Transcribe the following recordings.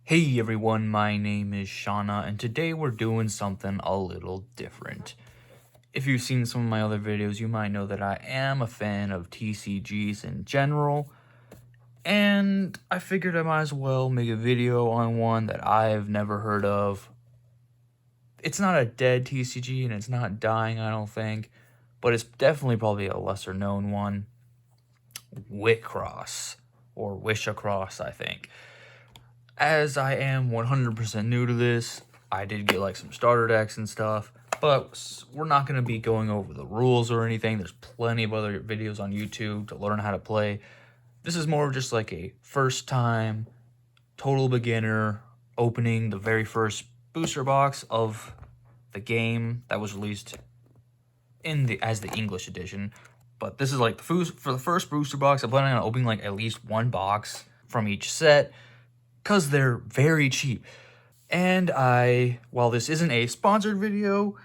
Hey everyone, my name is Shauna, and today we're doing something a little different. If you've seen some of my other videos, you might know that I am a fan of TCGs in general, and I figured I might as well make a video on one that I've never heard of. It's not a dead TCG, and it's not dying, I don't think, but it's definitely probably a lesser known one. WiXoss, or WiXoss, I think. As I am 100% new to this, I did get like some starter decks and stuff, but we're not going to be going over the rules or anything. There's plenty of other videos on YouTube to learn how to play. This is more just like a first time, total beginner, opening the very first booster box of the game that was released as the English edition. But this is like for the first booster box. I'm planning on opening like at least one box from each set, because they're very cheap. And while this isn't a sponsored video,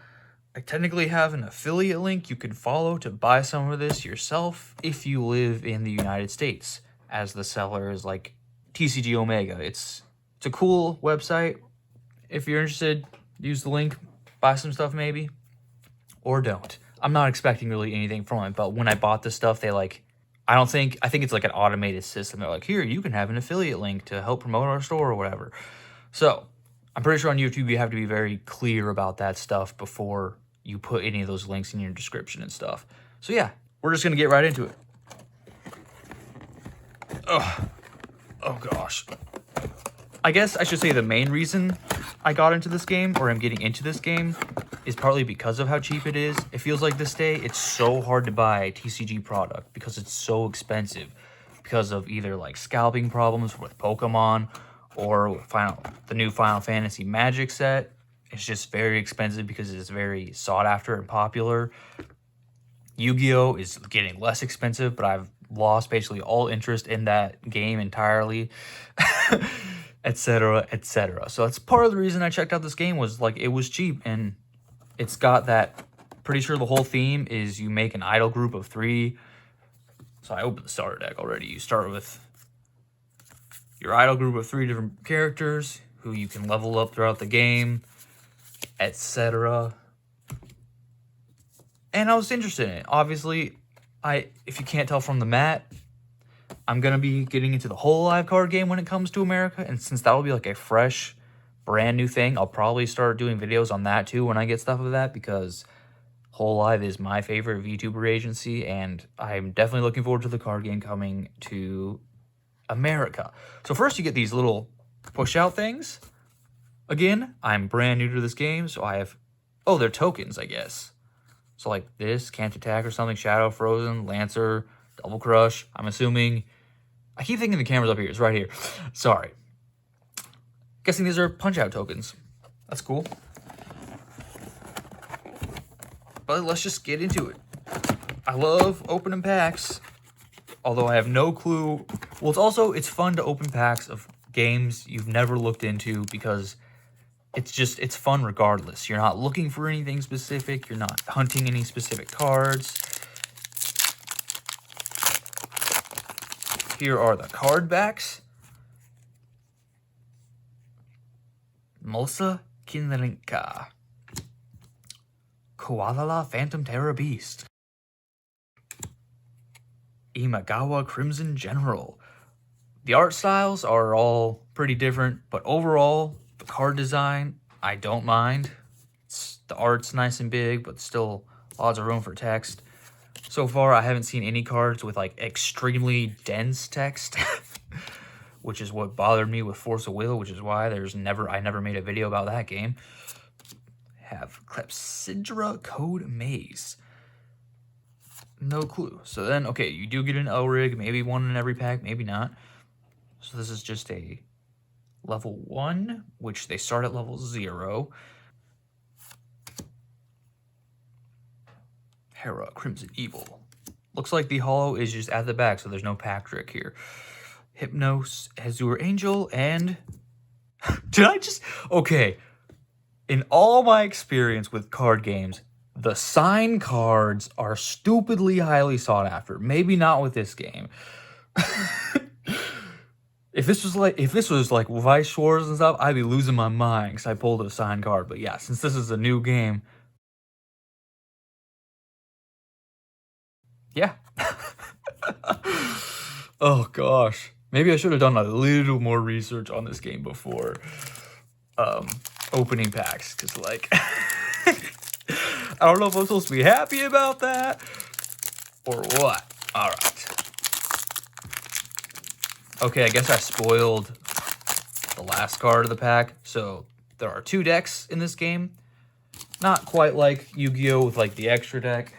I technically have an affiliate link you can follow to buy some of this yourself if you live in the United States, as the seller is like TCG Omega. It's a cool website. If you're interested, use the link, buy some stuff maybe, or don't. I'm not expecting really anything from it, but when I bought this stuff, I think it's like an automated system. They're like, here, you can have an affiliate link to help promote our store or whatever. So I'm pretty sure on YouTube you have to be very clear about that stuff before you put any of those links in your description and stuff. So yeah, we're just going to get right into it. Oh gosh. I guess I should say the main reason I got into this game, or I'm getting into this game, is partly because of how cheap it is. It feels like this day it's so hard to buy a TCG product because it's so expensive, because of either like scalping problems with Pokemon or the new Final Fantasy Magic set. It's just very expensive because it's very sought after and popular. Yu-Gi-Oh is getting less expensive, but I've lost basically all interest in that game entirely. Etc., etc. So that's part of the reason I checked out this game, was like it was cheap, and it's got that, pretty sure the whole theme is you make an idol group of 3. So I opened the starter deck already. You start with your idol group of 3 different characters who you can level up throughout the game, etc. And I was interested in it. Obviously, if you can't tell from the mat, I'm going to be getting into the Hololive card game when it comes to America, and since that will be like a fresh, brand new thing, I'll probably start doing videos on that too when I get stuff of that, because Hololive is my favorite VTuber agency, and I'm definitely looking forward to the card game coming to America. So first you get these little push-out things. Again, I'm brand new to this game, so I have... Oh, they're tokens, I guess. So like this, Can't Attack or something, Shadow, Frozen, Lancer, Double Crush, I'm assuming... I keep thinking the camera's up here. It's right here. Sorry. Guessing these are punch-out tokens. That's cool. But let's just get into it. I love opening packs, although I have no clue. Well, it's fun to open packs of games you've never looked into, because it's fun regardless. You're not looking for anything specific. You're not hunting any specific cards. Here are the card backs. Mosa Kinrinka. Koalala Phantom Terror Beast. Imagawa Crimson General. The art styles are all pretty different, but overall, the card design, I don't mind. The art's nice and big, but still lots of room for text. So far, I haven't seen any cards with like extremely dense text, which is what bothered me with Force of Will, which is why I never made a video about that game. Have Clepsydra Code Maze. No clue. So then, okay, you do get an O-Rig, maybe one in every pack, maybe not. So this is just a level 1, which they start at level 0. Hera, Crimson Evil. Looks like the holo is just at the back, so there's no pack trick here. Hypnos, Azure Angel, and... Okay. In all my experience with card games, the sign cards are stupidly highly sought after. Maybe not with this game. If this was like Vice Shores and stuff, I'd be losing my mind because I pulled a signed card. But yeah, since this is a new game, yeah. Oh gosh, maybe I should have done a little more research on this game before opening packs, because like I don't know if I'm supposed to be happy about that or what. All right. Okay, I guess I spoiled the last card of the pack. So there are 2 decks in this game. Not quite like Yu-Gi-Oh! With like the extra deck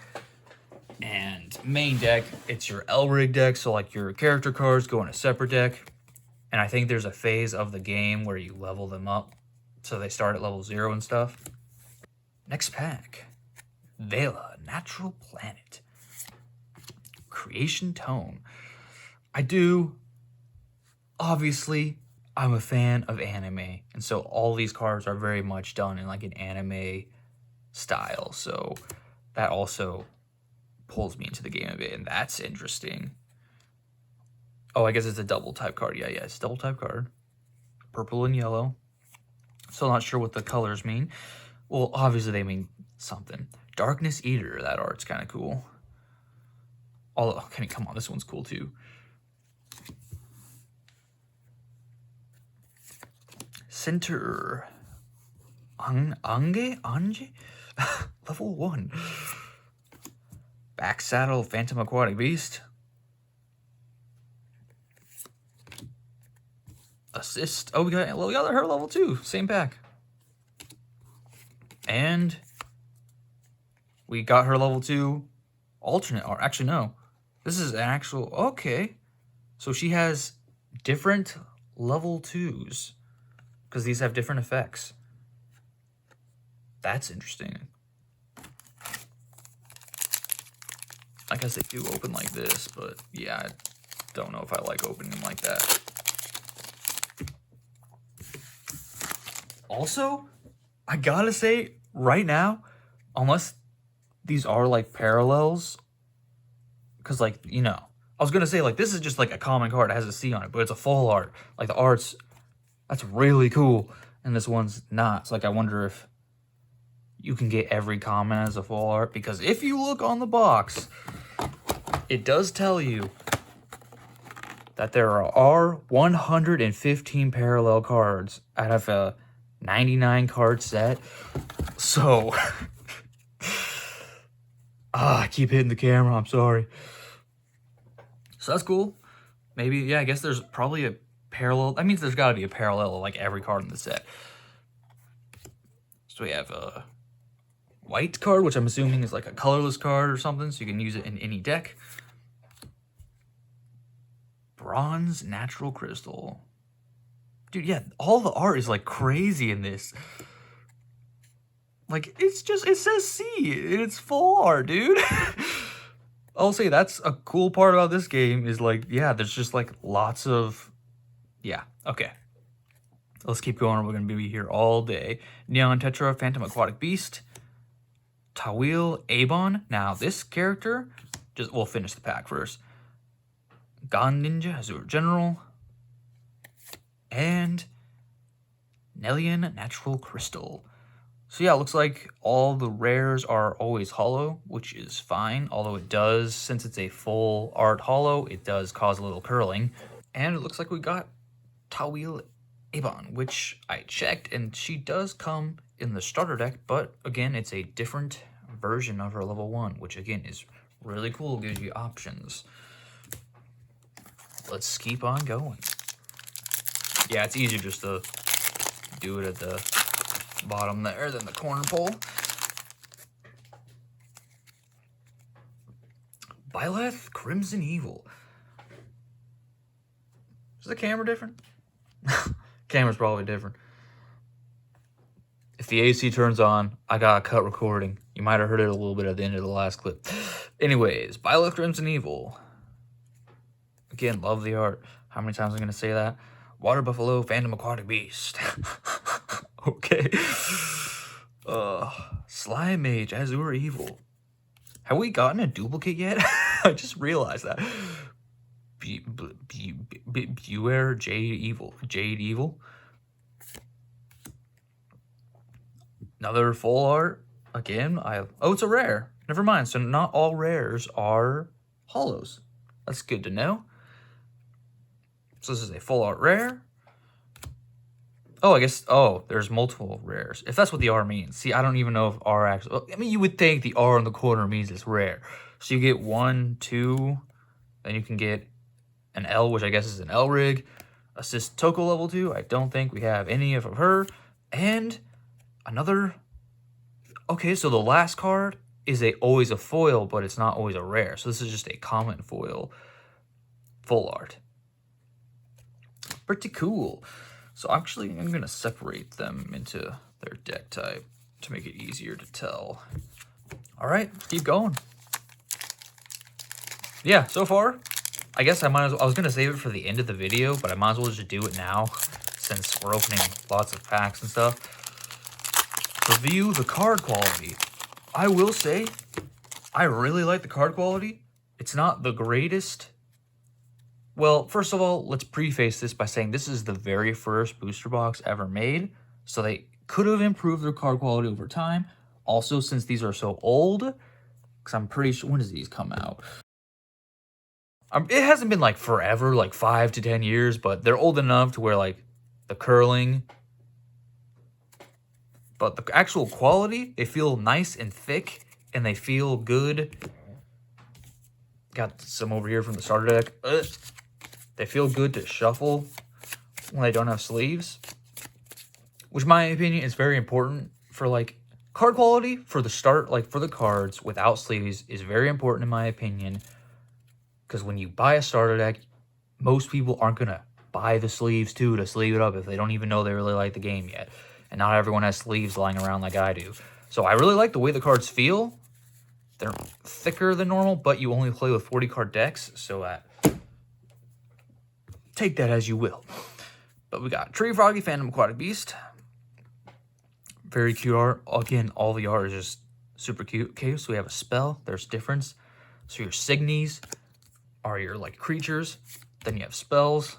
and main deck. It's your L-Rig deck, so like your character cards go in a separate deck. And I think there's a phase of the game where you level them up, so they start at level 0 and stuff. Next pack. Vela, Natural Planet. Creation Tone. Obviously, I'm a fan of anime, and so all these cards are very much done in like an anime style, so that also pulls me into the game a bit, and that's interesting. Oh, I guess it's a double type card. Yeah, it's a double type card. Purple and yellow. Still not sure what the colors mean. Well, obviously they mean something. Darkness Eater, that art's kind of cool. Oh, come on, this one's cool too. Center Ange? Level 1. Back Saddle, Phantom Aquatic Beast. Assist. Oh, we got her level 2. Same pack. And we got her level 2 alternate. Or actually, no. This is an actual... Okay. So she has different level 2s. Because these have different effects. That's interesting. I guess they do open like this, but yeah, I don't know if I like opening them like that. Also, I gotta say, right now, unless these are like parallels, because like, you know, I was gonna say like this is just like a common card that has a C on it, but it's a full art. Like the art's, that's really cool, and this one's not. So like I wonder if you can get every common as a full art, because if you look on the box, it does tell you that there are 115 parallel cards out of a 99 card set. So I keep hitting the camera, I'm sorry. So that's cool. Maybe, yeah, I guess there's probably a parallel. That means there's got to be a parallel of like every card in the set. So we have a white card, which I'm assuming is like a colorless card or something, so you can use it in any deck. Bronze Natural Crystal. Dude, yeah, all the art is like crazy in this. Like, it's just, it says C, it's full art, dude. I'll say that's a cool part about this game is like, yeah, there's just like lots of, yeah, okay. Let's keep going, we're gonna be here all day. Neon Tetra, Phantom Aquatic Beast. Tawil Abon. Now, this character, we'll finish the pack first. Gon Ninja, Azure General. And Nellian Natural Crystal. So yeah, it looks like all the rares are always hollow, which is fine. Although it does, since it's a full art hollow, it does cause a little curling. And it looks like we got Tawil Abon, which I checked, and she does come in the starter deck, but again, it's a different version of her level 1, which again is really cool, gives you options. Let's keep on going. Yeah, it's easier just to do it at the bottom there than the corner pole. Byleth Crimson Evil. Is the camera different? Camera's probably different. If the AC turns on, I gotta cut recording. You might have heard it a little bit at the end of the last clip. Anyways, Byleth Crimson Evil. Again, love the art. How many times am I gonna say that? Water Buffalo, Phantom Aquatic Beast. Okay. Slime Mage, Azure Evil. Have we gotten a duplicate yet? I just realized that. Beware, Jade Evil. Another full art. Again, oh, it's a rare. Never mind. So not all rares are holos. That's good to know. So this is a full art rare. Oh, I guess, oh, there's multiple rares. If that's what the R means. See, I don't even know if R actually, I mean, you would think the R in the corner means it's rare. So you get 1, 2, then you can get an L, which I guess is an L rig. Assist Toko level 2. I don't think we have any of her. And another, okay, so the last card is always a foil, but it's not always a rare. So this is just a common foil full art. Pretty cool. So actually, I'm going to separate them into their deck type to make it easier to tell. All right, let's keep going. Yeah, so far, I guess I was going to save it for the end of the video, but I might as well just do it now since we're opening lots of packs and stuff. Review the card quality. I will say, I really like the card quality. It's not the greatest. Well, first of all, let's preface this by saying this is the very first booster box ever made, so they could have improved their card quality over time. Also, since these are so old, because I'm pretty sure, when does these come out? It hasn't been like forever, like 5 to 10 years, but they're old enough to where like the curling, but the actual quality, they feel nice and thick, and they feel good. Got some over here from the starter deck. They feel good to shuffle when they don't have sleeves, which in my opinion is very important for like card quality for the start, like for the cards without sleeves is very important in my opinion, because when you buy a starter deck, most people aren't going to buy the sleeves too to sleeve it up if they don't even know they really like the game yet. And not everyone has sleeves lying around like I do. So I really like the way the cards feel. They're thicker than normal, but you only play with 40 card decks, so take that as you will. But we got Tree Froggy, Phantom Aquatic Beast. Very cute art. Again, all the art is just super cute. Okay, so we have a spell. There's difference. So your Signies are your like creatures. Then you have spells.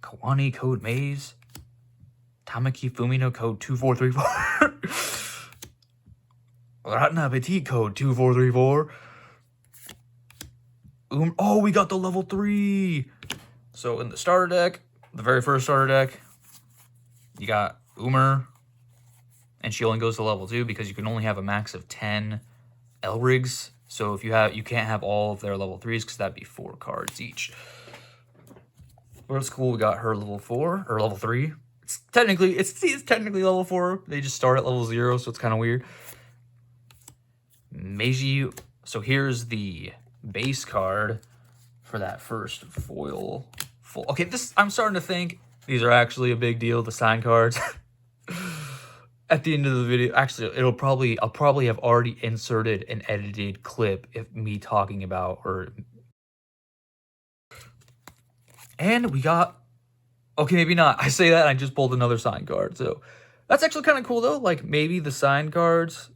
Kawani Code Maze. Tamaki Fumino Code 2434. Ratna Petit Code 2434. Oh, we got the level 3. So in the starter deck, the very first starter deck, you got Umer, and she only goes to level 2 because you can only have a max of 10 L-Rigs. So if you can't have all of their level 3s because that'd be 4 cards each. But it's cool. We got her level 4 or level 3. It's technically level 4. They just start at level 0, so it's kind of weird. Meiji. So here's the base card for that first foil. Okay, I'm starting to think these are actually a big deal, the sign cards. At the end of the video, actually, I'll probably have already inserted an edited clip of me talking about her. And we got, okay, maybe not. I say that and I just pulled another sign card. So that's actually kind of cool though. Like maybe the sign cards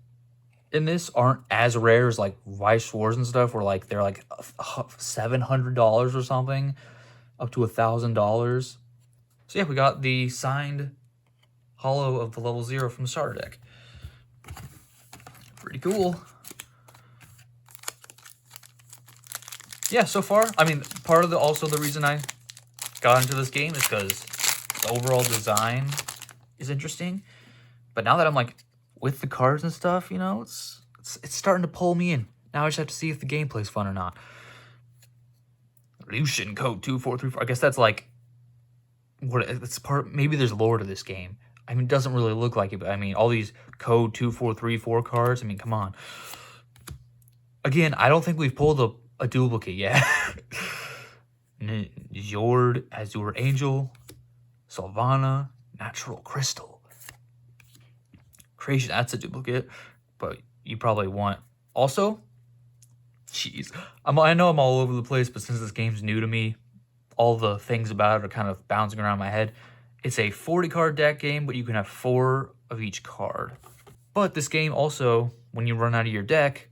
in this aren't as rare as like Weiss Wars and stuff, where like they're like $700 or something, up to $1,000. So yeah, we got the signed holo of the level 0 from the starter deck. Pretty cool. Yeah, so far, I mean, part of the reason I got into this game is because the overall design is interesting. But now that I'm like with the cards and stuff, you know, it's starting to pull me in. Now I just have to see if the gameplay's fun or not. Lucian Code 2434. I guess that's like what it's part. Maybe there's lore to this game. I mean, it doesn't really look like it, but I mean, all these Code 2434 cards. I mean, come on. Again, I don't think we've pulled a duplicate yet. Jord, Azure Angel, Sylvana, Natural Crystal. Creation, that's a duplicate, but you probably want. Also, jeez, I know I'm all over the place, but since this game's new to me, all the things about it are kind of bouncing around my head. It's a 40-card deck game, but you can have 4 of each card. But this game also, when you run out of your deck,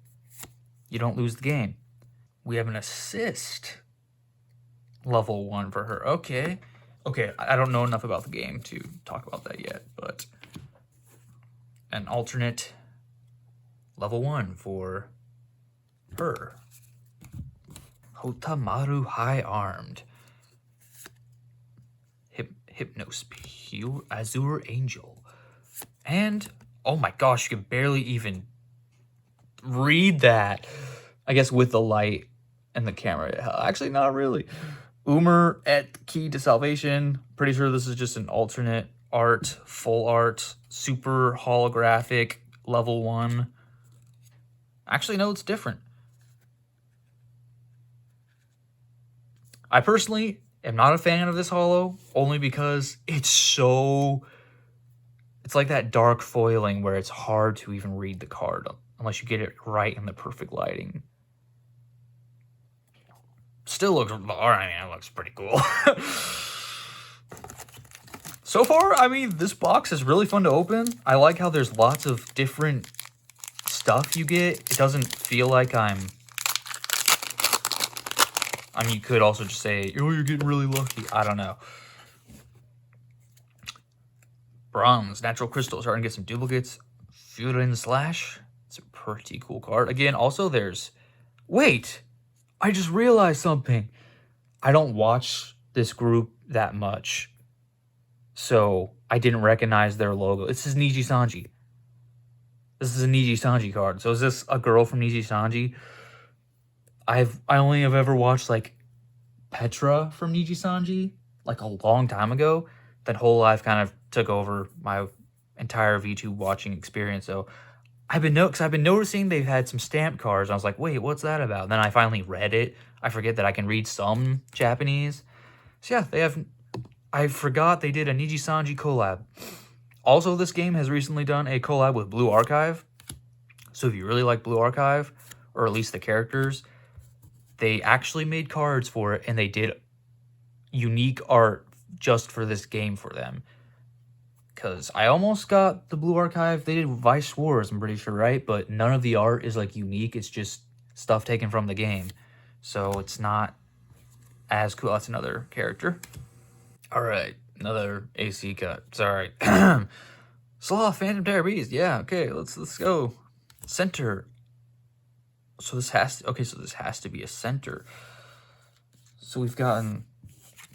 you don't lose the game. We have an assist. Level 1 for her. Okay. Okay, I don't know enough about the game to talk about that yet, but an alternate level 1 for her. Hotamaru High Armed. Hypnos Pure Azure Angel. And, oh my gosh, you can barely even read that. I guess with the light and the camera. Actually, not really. Umer at Key to Salvation. Pretty sure this is just an alternate art, full art, super holographic, level 1. Actually, no, it's different. I personally am not a fan of this holo, only because it's like that dark foiling where it's hard to even read the card unless you get it right in the perfect lighting. Still looks, I mean, it looks pretty cool. So far, I mean, this box is really fun to open. I like how there's lots of different stuff you get. It doesn't feel like I mean, you could also just say, oh, you're getting really lucky. I don't know. Bronze, natural crystal, starting to get some duplicates. Furin Slash. It's a pretty cool card. Again, also there's... Wait! I just realized something. I don't watch this group that much, so I didn't recognize their logo. This is Niji Sanji. This is a Niji Sanji card. So is this a girl from Niji Sanji? I only have ever watched like Petra from Niji Sanji like a long time ago. That whole life kind of took over my entire VTube watching experience. So I've been noticing they've had some stamp cards. I was like, wait, what's that about? And then I finally read it. I forget that I can read some Japanese. So yeah, they have. I forgot they did a Niji Sanji collab. Also, this game has recently done a collab with Blue Archive. So if you really like Blue Archive, or at least the characters, they actually made cards for it, and they did unique art just for this game for them. Because I almost got the Blue Archive. They did Vice Wars, I'm pretty sure, right? But none of the art is like unique. It's just stuff taken from the game. So it's not as cool. That's another character. Alright, another AC cut. Sorry. Sloth, Phantom Terror Beast. Yeah, okay, let's go. Center. So this has to be a center. So we've gotten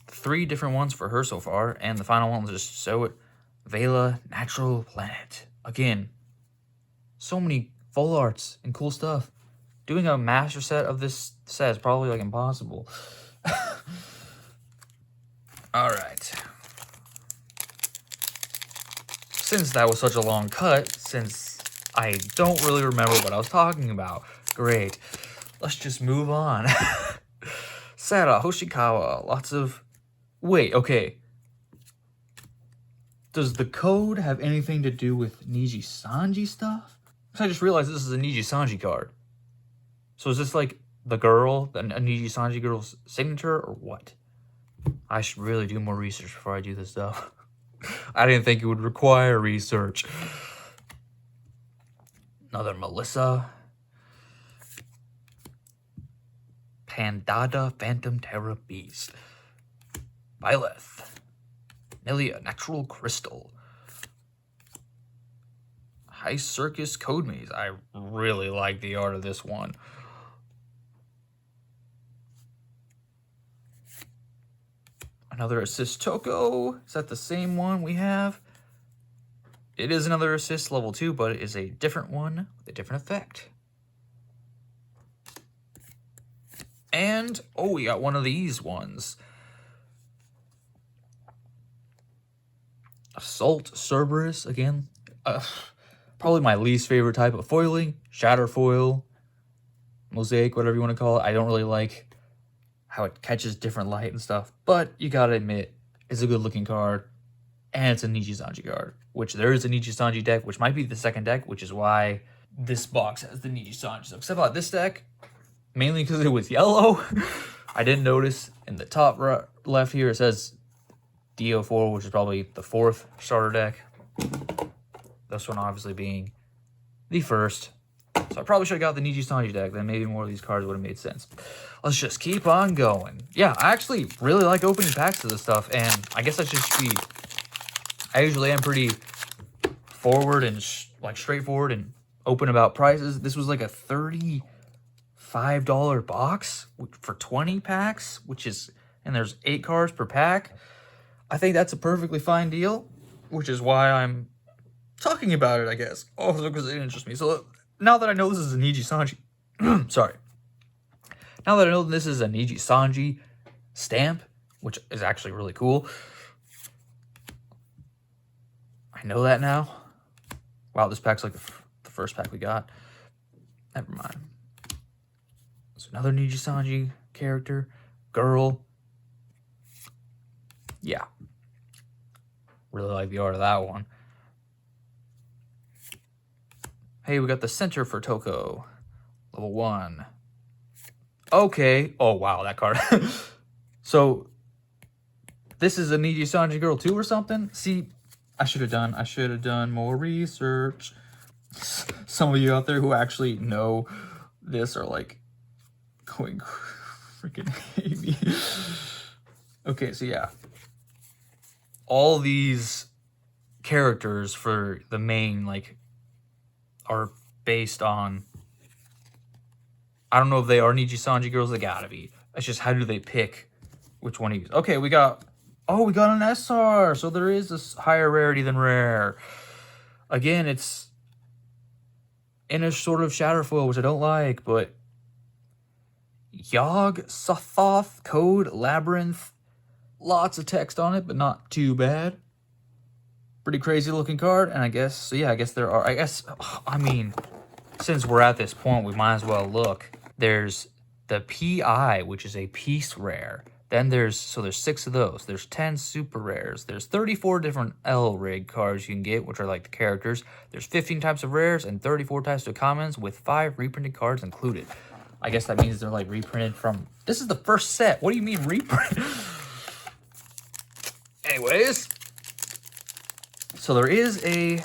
3 different ones for her so far, and the final one will just show it. Vela, Natural Planet. Again, so many full arts and cool stuff. Doing a master set of this set is probably like impossible. Alright. Since that was such a long cut, since I don't really remember what I was talking about, great. Let's just move on. Sara, Hoshikawa, lots of... Wait, okay. Does the code have anything to do with Niji Sanji stuff? Because I just realized this is a Niji Sanji card. So is this like the girl, a Niji Sanji girl's signature, or what? I should really do more research before I do this stuff. I didn't think it would require research. Another Melissa. Pandada, Phantom Terror Beast. Byleth. Nelia, Natural Crystal. High Circus Code Maze. I really like the art of this one. Another assist Toko. Is that the same one we have? It is another assist level 2, but it is a different one with a different effect. And, oh, we got one of these ones. Assault Cerberus, again. Probably my least favorite type of foiling. Shatter foil. Mosaic, whatever you want to call it. I don't really like how it catches different light and stuff. But you gotta admit, it's a good looking card. And it's a Niji Sanji card. Which there is a Niji Sanji deck, which might be the second deck, which is why this box has the Niji Sanji stuff. Except about this deck, mainly because it was yellow. I didn't notice in the top left here, it says DO4, which is probably the 4th starter deck. This one obviously being the first. So So I probably should have got the Niji Sanji deck, then maybe more of these cards would have made sense. Let's just keep on going. Yeah, I actually really like opening packs of this stuff, and I guess I should be... I usually am pretty forward and like straightforward and open about prices. This was like a $35 box for 20 packs, which is... and there's 8 cards per pack. I think that's a perfectly fine deal, which is why I'm talking about it, I guess. Also, because it interests me. So now that I know this is a Niji Sanji, sorry. Now that I know this is a Niji Sanji stamp, which is actually really cool. I know that now. Wow, this pack's like the first pack we got. Never mind. It's another Niji Sanji character, girl. Yeah. Really like the art of that one. Hey, we got the center for Toko. Level 1. Okay. Oh, wow, that card. So, this is a Niji Sanji girl too or something? See, I should have done more research. Some of you out there who actually know this are like going freaking hate me. Okay, so yeah. All these characters for the main, like, are based on... I don't know if they are Niji Sanji girls. They gotta be. It's just how do they pick which one to use. Okay, we got... oh, we got an SR. So there is this higher rarity than rare. Again, it's in a sort of Shatterfoil, which I don't like, but... Yogg Sothoth Code Labyrinth. Lots of text on it, but not too bad. Pretty crazy looking card, and I guess... so yeah, I guess there are... I mean, since we're at this point, we might as well look. There's the PI, which is a piece rare. Then there's 6 of those. There's 10 super rares. There's 34 different L-Rig cards you can get, which are like the characters. There's 15 types of rares and 34 types of commons with 5 reprinted cards included. I guess that means they're like reprinted from... this is the first set. What do you mean reprint? Anyways. So there is a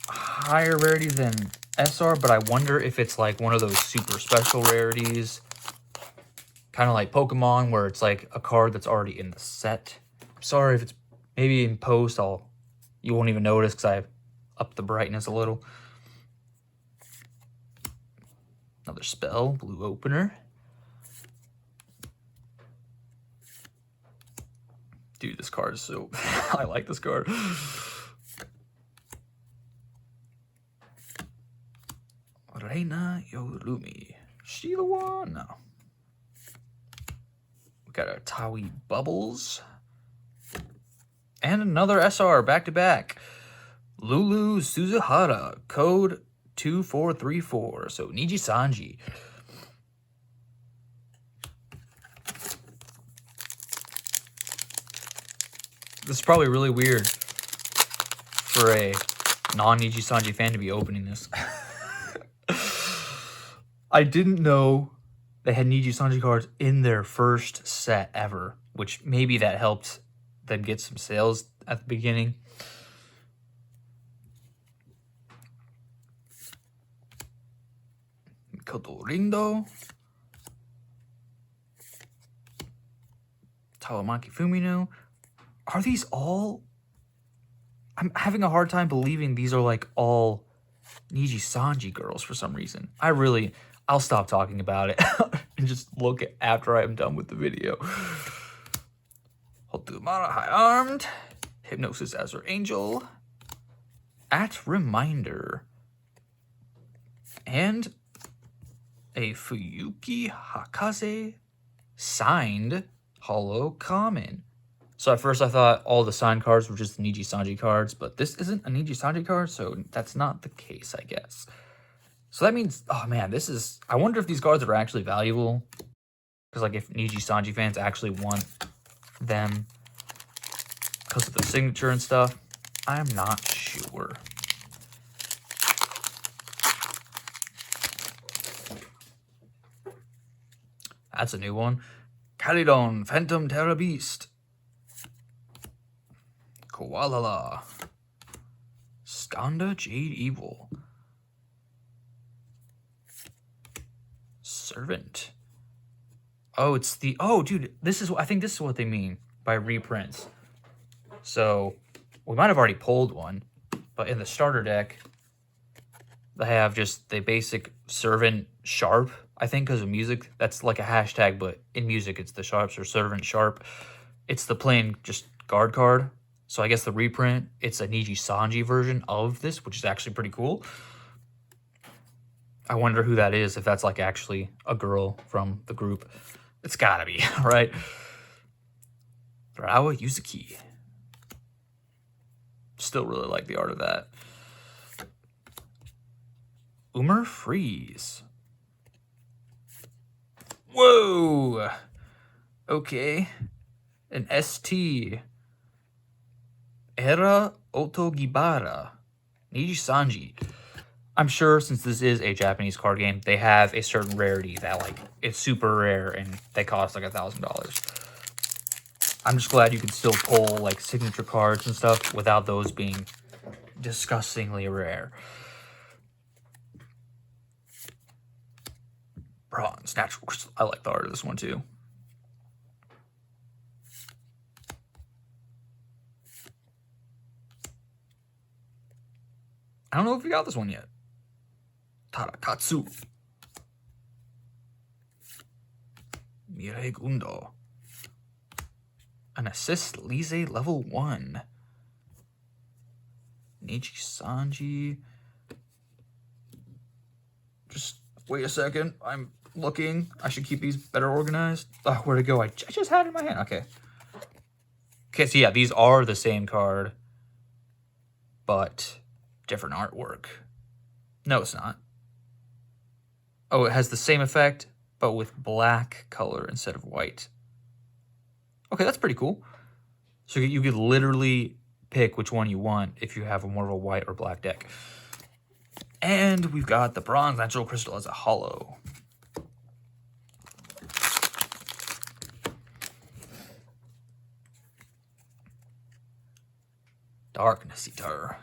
higher rarity than SR, but I wonder if it's like one of those super special rarities. Kind of like Pokemon, where it's like a card that's already in the set. Sorry if it's maybe in post, you won't even notice because I've upped the brightness a little. Another spell, blue opener. Dude, this card is so... I like this card. Reina Yorumi. She the one? No. We got our Tawi Bubbles. And another SR back to back. Lulu Suzuhara. Code 2434. So Niji Sanji. This is probably really weird for a non-Niji Sanji fan to be opening this. I didn't know they had Niji Sanji cards in their first set ever, which maybe that helped them get some sales at the beginning. Kodorindo. Talamaki Fumino. Are these all... I'm having a hard time believing these are like all Niji Sanji girls for some reason. I'll stop talking about it and just look after I'm done with the video. Hotumara High Armed. Hypnosis Azure Angel. At Reminder. And a Fuyuki Hakaze signed Holo Common. So at first I thought all the signed cards were just Niji Sanji cards, but this isn't a Niji Sanji card, so that's not the case, I guess. So that means, oh man, this is... I wonder if these cards are actually valuable. Because like if Niji Sanji fans actually want them because of the signature and stuff, I'm not sure. That's a new one. Calydon, Phantom Terra Beast. Koalala. Skanda Jade Evil. Servant. Oh, it's the... Oh, dude, I think this is what they mean by reprints. So, we might have already pulled one, but in the starter deck, they have just the basic Servant Sharp, I think, because of music. That's like a hashtag, but in music, it's the Sharps or Servant Sharp. It's the plain just guard card. So I guess the reprint, it's a Niji Sanji version of this, which is actually pretty cool. I wonder who that is, if that's like actually a girl from the group. It's gotta be, right? Rawa Yuzuki. Still really like the art of that. Umer Freeze. Whoa! Okay. An ST. Era Otogibara. Niji Sanji. I'm sure since this is a Japanese card game, they have a certain rarity that, like, it's super rare and they cost like $1,000. I'm just glad you can still pull, like, signature cards and stuff without those being disgustingly rare. Bronze, natural crystal. I like the art of this one too. I don't know if we got this one yet. Tarakatsu. Mirei Gundo. An assist Lise level 1. Niji Sanji. Just wait a second. I'm looking. I should keep these better organized. Oh, where'd it go? I just had it in my hand. Okay. Okay, so yeah, these are the same card, but different artwork. No, it's not. Oh, it has the same effect, but with black color instead of white. Okay, that's pretty cool. So you could literally pick which one you want if you have more of a white or black deck. And we've got the bronze natural crystal as a hollow. Darkness Eater.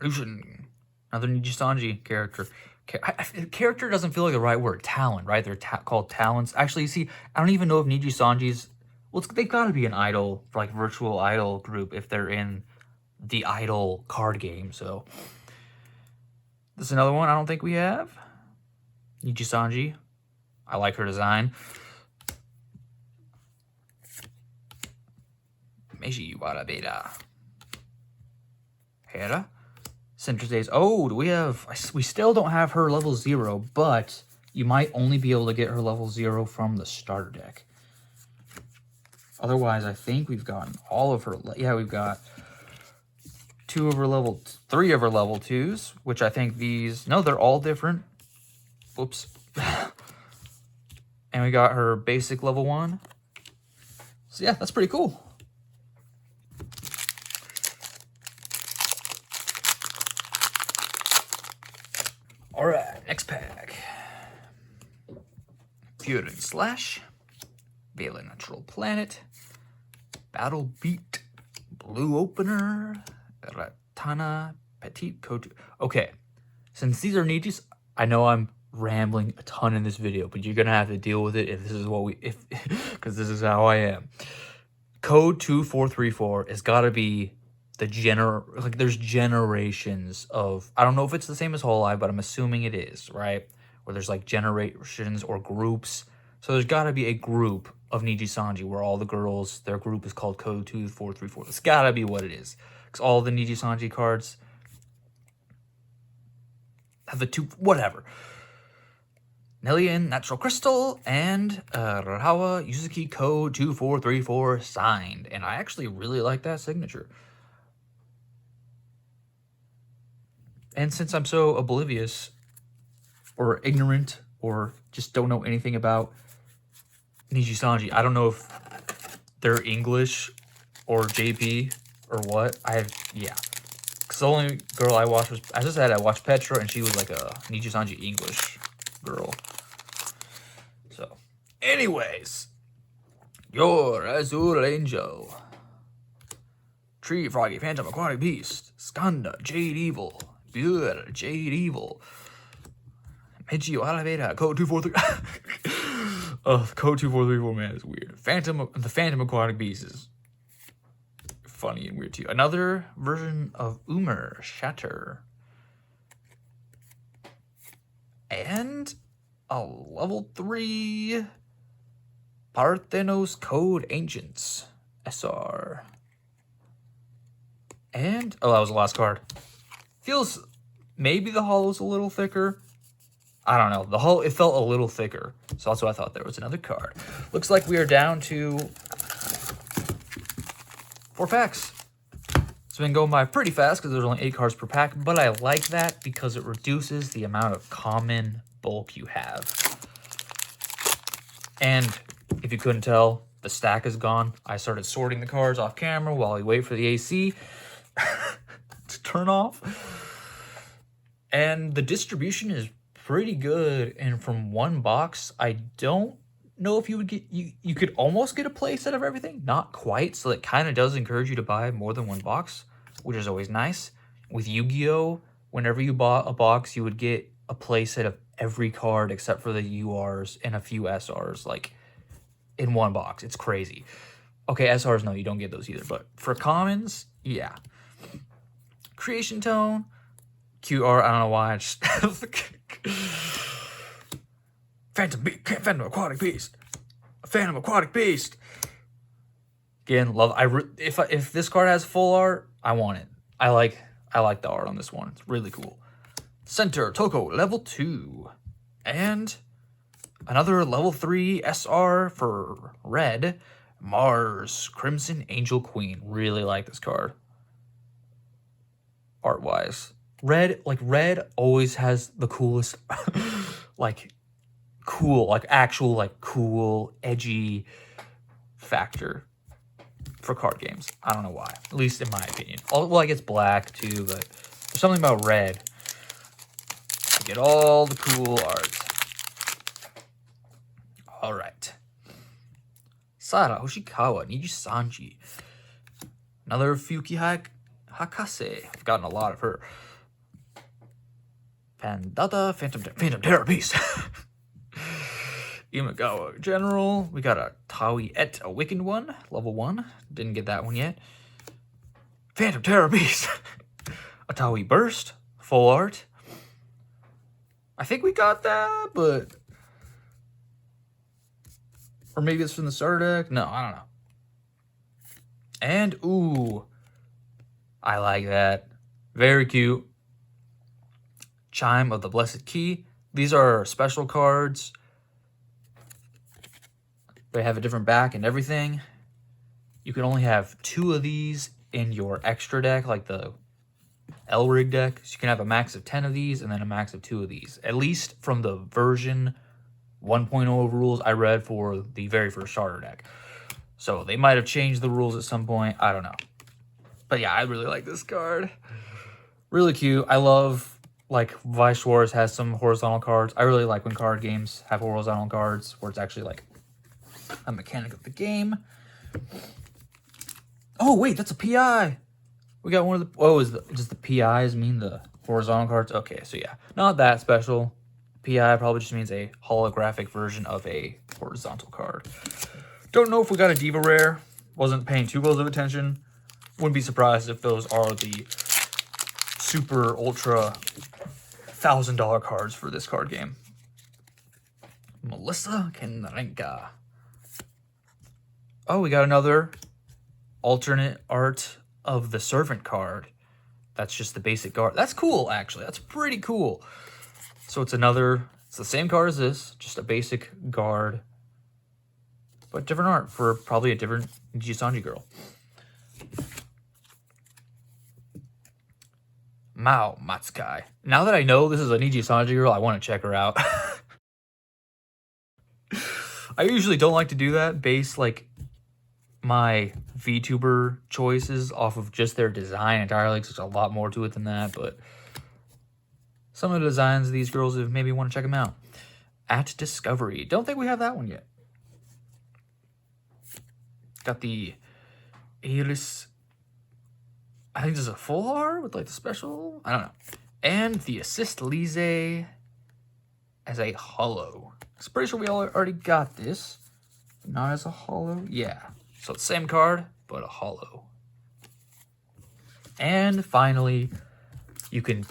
Lucian. Another Niji Sanji character. Character doesn't feel like the right word. Talent, right? They're called talents. Actually, you see, I don't even know if Niji Sanji's... Well, they've got to be an idol, like virtual idol group if they're in the idol card game, so... This is another one I don't think we have. Niji Sanji. I like her design. Meiji Warabeda. Hera. Citrus Days. Oh, do we have... We still don't have her level 0, but you might only be able to get her level 0 from the starter deck. Otherwise, I think we've gotten all of her... Yeah, we've got 3 of her level 2s, which I think these... No, they're all different. Whoops. And we got her basic level 1. So yeah, that's pretty cool. Alright, next pack. Fury Slash. Vela Natural Planet. Battle Beat. Blue Opener. Ratana Petit Kotu. Okay, since these are Nijis, I know I'm rambling a ton in this video, but you're gonna have to deal with it if this is what we... Because this is how I am. Code 2434 has got to be the like there's generations of, I don't know if it's the same as Whole Live, but I'm assuming it is, right? Where there's like generations or groups. So there's got to be a group of Niji Sanji where all the girls, their group is called Code 2434. It's got to be what it is. Because all the Niji Sanji cards have the two, whatever. Nellian Natural Crystal and Rahawa Yuzuki Code 2434 signed. And I actually really like that signature. And since I'm so oblivious or ignorant or just don't know anything about Niji Sanji, I don't know if they're English or JP or what. Yeah. Because the only girl I watched was, as I said, I watched Petra, and she was like a Niji Sanji English girl. So, anyways, your Azure Angel, Tree Froggy Phantom Aquatic Beast, Skanda Jade Evil, Buer Jade Evil, Michio Oliveira, code 243. Code 2434, man, is weird. The Phantom Aquatic Beast is funny and weird too. Another version of Umer Shatter. And a level 3 Parthenos Code Ancients SR. And that was the last card. Feels maybe the holo's a little thicker. I don't know. The holo, it felt a little thicker. So that's what I thought. There was another card. Looks like we are down to 4 packs. It's been going by pretty fast because there's only 8 cards per pack, but I like that because it reduces the amount of common bulk you have. And if you couldn't tell, the stack is gone. I started sorting the cards off camera while we wait for the AC to turn off. And the distribution is pretty good. And from one box, I don't know if you would get, you could almost get a play set of everything. Not quite. So it kind of does encourage you to buy more than one box, which is always nice. With Yu-Gi-Oh, whenever you bought a box, you would get a play set of every card except for the URs and a few SRs, like in one box. It's crazy. Okay, SRs, no, you don't get those either. But for commons, yeah. Creation Tone, QR, I don't know why. I just Phantom Aquatic Beast. Phantom Aquatic Beast. Again, love. If this card has full art, I want it. I like the art on this one. It's really cool. Center Toko level 2, and another level 3 SR for red. Mars Crimson Angel Queen. Really like this card. Art wise, red always has the coolest, cool, edgy factor for card games. I don't know why, at least in my opinion. Well, I guess black too, but there's something about red. You get all the cool art. All right. Sara Hoshikawa Niji Sanji. Another Fuki Hakase. I've gotten a lot of her. Pandata Phantom Terror Beast. Imagawa General. We got a Taui Et Awakened one, level 1. Didn't get that one yet. Phantom Terror Beast. A Taui Burst, full art. I think we got that, but... Or maybe it's from the starter deck? No, I don't know. And, ooh, I like that. Very cute. Chime of the Blessed Key. These are special cards. They have a different back and everything. You can only have 2 of these in your extra deck, like the Elrig deck. So you can have a max of 10 of these and then a max of 2 of these. At least from the version 1.0 rules I read for the very first starter deck. So they might have changed the rules at some point. I don't know. But yeah, I really like this card. Really cute. I love, like, Vice Wars has some horizontal cards. I really like when card games have horizontal cards where it's actually, like, a mechanic of the game. Oh, wait, that's a PI. We got one of the... Oh, does the PIs mean the horizontal cards? Okay, so yeah. Not that special. PI probably just means a holographic version of a horizontal card. Don't know if we got a Diva rare. Wasn't paying too close of attention. Wouldn't be surprised if those are the super ultra $1,000 cards for this card game. Melissa Kenrenka. Oh, we got another alternate art of the Servant card. That's just the basic card. That's cool, actually. That's pretty cool. So it's the same card as this, just a basic guard, but different art for probably a different Jisanji girl. Mao Matsukai. Now that I know this is a Niji Sanji girl, I want to check her out. I usually don't like to do that, base like my VTuber choices off of just their design entirely, because there's a lot more to it than that, but some of the designs of these girls, if maybe want to check them out. At Discovery. Don't think we have that one yet. Got the Iris. I think this is a full art with like the special. I don't know. And the Assist Lise as a holo. I'm pretty sure we already got this. Not as a holo. Yeah. So it's the same card, but a holo. And finally, you can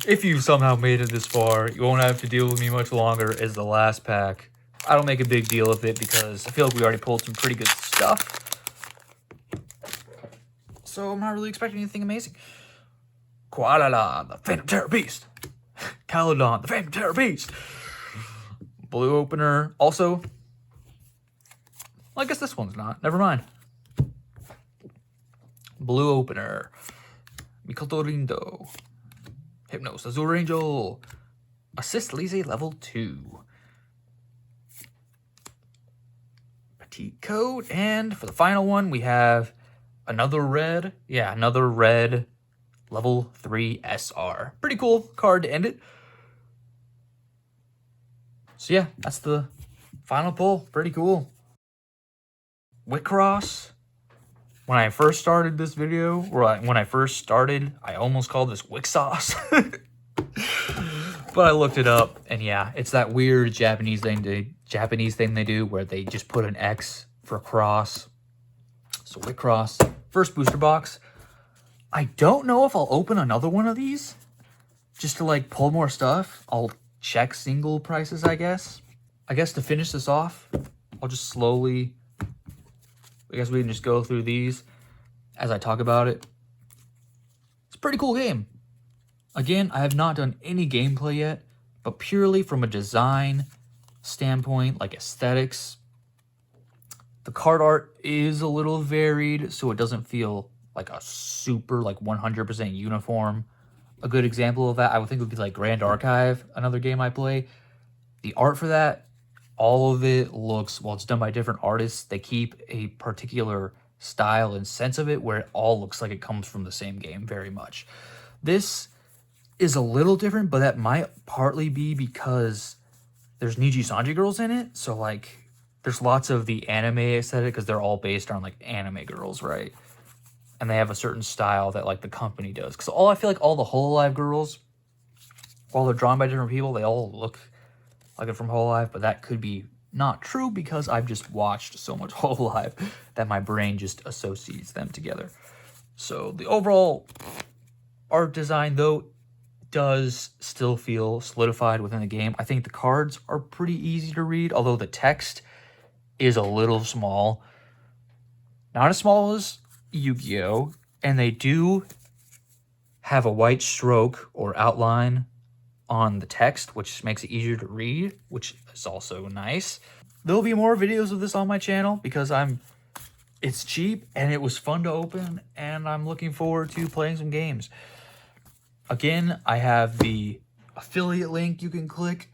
if you somehow made it this far, you won't have to deal with me much longer, is the last pack. I don't make a big deal of it because I feel like we already pulled some pretty good stuff. So I'm not really expecting anything amazing. Koalala, the Phantom Terror Beast. Caledon, the Phantom Terror Beast. Blue opener. Also, well, I guess this one's not. Never mind. Blue opener. Mikotorindo. Hypnos, Azure Angel. Assist Lise level 2. Petite Coat. And for the final one, we have another red. Yeah, another red level 3 SR. Pretty cool card to end it. So yeah, that's the final pull. Pretty cool. WiXoss. When I first started this video, I almost called this WiXoss. But I looked it up, and yeah, it's that weird Japanese thing they do where they just put an X for cross. So WiXoss, first booster box. I don't know if I'll open another one of these just to like pull more stuff. I'll check single prices, I guess. I guess to finish this off, I'll just slowly, I guess we can just go through these as I talk about it. It's a pretty cool game. Again, I have not done any gameplay yet, but purely from a design standpoint, like aesthetics, the card art is a little varied, so it doesn't feel like a super, like 100% uniform. A good example of that, I would think would be like Grand Archive, another game I play. The art for that, all of it looks, well, it's done by different artists. They keep a particular style and sense of it where it all looks like it comes from the same game very much. This is a little different, but that might partly be because there's Niji Sanji girls in it. So like there's lots of the anime aesthetic because they're all based on like anime girls, right? And they have a certain style that like the company does. Because I feel like all the Hololive girls, while they're drawn by different people, they all look like they're from Hololive, but that could be not true because I've just watched so much Hololive that my brain just associates them together. So the overall art design, though, does still feel solidified within the game. I think the cards are pretty easy to read, although the text is a little small. Not as small as Yu-Gi-Oh! And they do have a white stroke or outline on the text, which makes it easier to read, which is also nice. There'll be more videos of this on my channel because it's cheap and it was fun to open, and I'm looking forward to playing some games. Again, I have the affiliate link you can click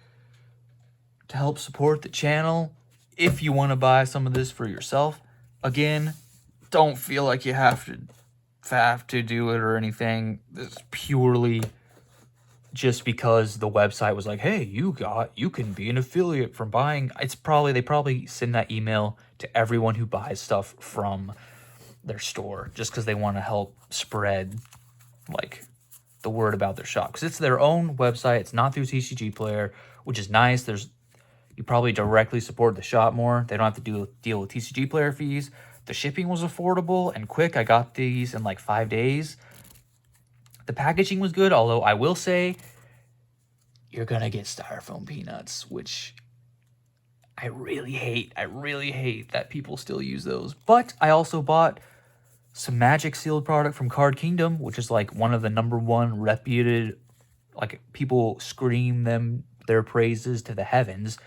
to help support the channel if you want to buy some of this for yourself. Again, don't feel like you have to do it or anything. This is purely just because the website was like, hey, you can be an affiliate from buying. They probably send that email to everyone who buys stuff from their store just because they want to help spread like the word about their shop, because it's their own website. It's not through TCG Player, which is nice. You probably directly support the shop more. They don't have to deal with TCG Player fees. The shipping was affordable and quick. I got these in like 5 days. The packaging was good, although I will say you're gonna get styrofoam peanuts, which I really hate. I really hate that people still use those. But I also bought some Magic sealed product from Card Kingdom, which is like one of the #1 reputed, like people scream their praises to the heavens,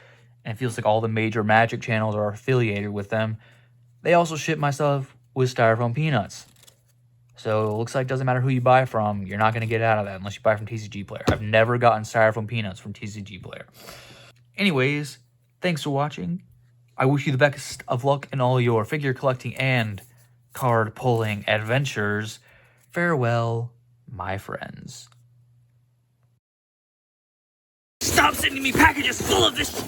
and it feels like all the major Magic channels are affiliated with them. They also ship my stuff with styrofoam peanuts. So it looks like it doesn't matter who you buy from, you're not going to get out of that unless you buy from TCG Player. I've never gotten styrofoam peanuts from TCG Player. Anyways, thanks for watching. I wish you the best of luck in all your figure collecting and card pulling adventures. Farewell, my friends. Stop sending me packages full of this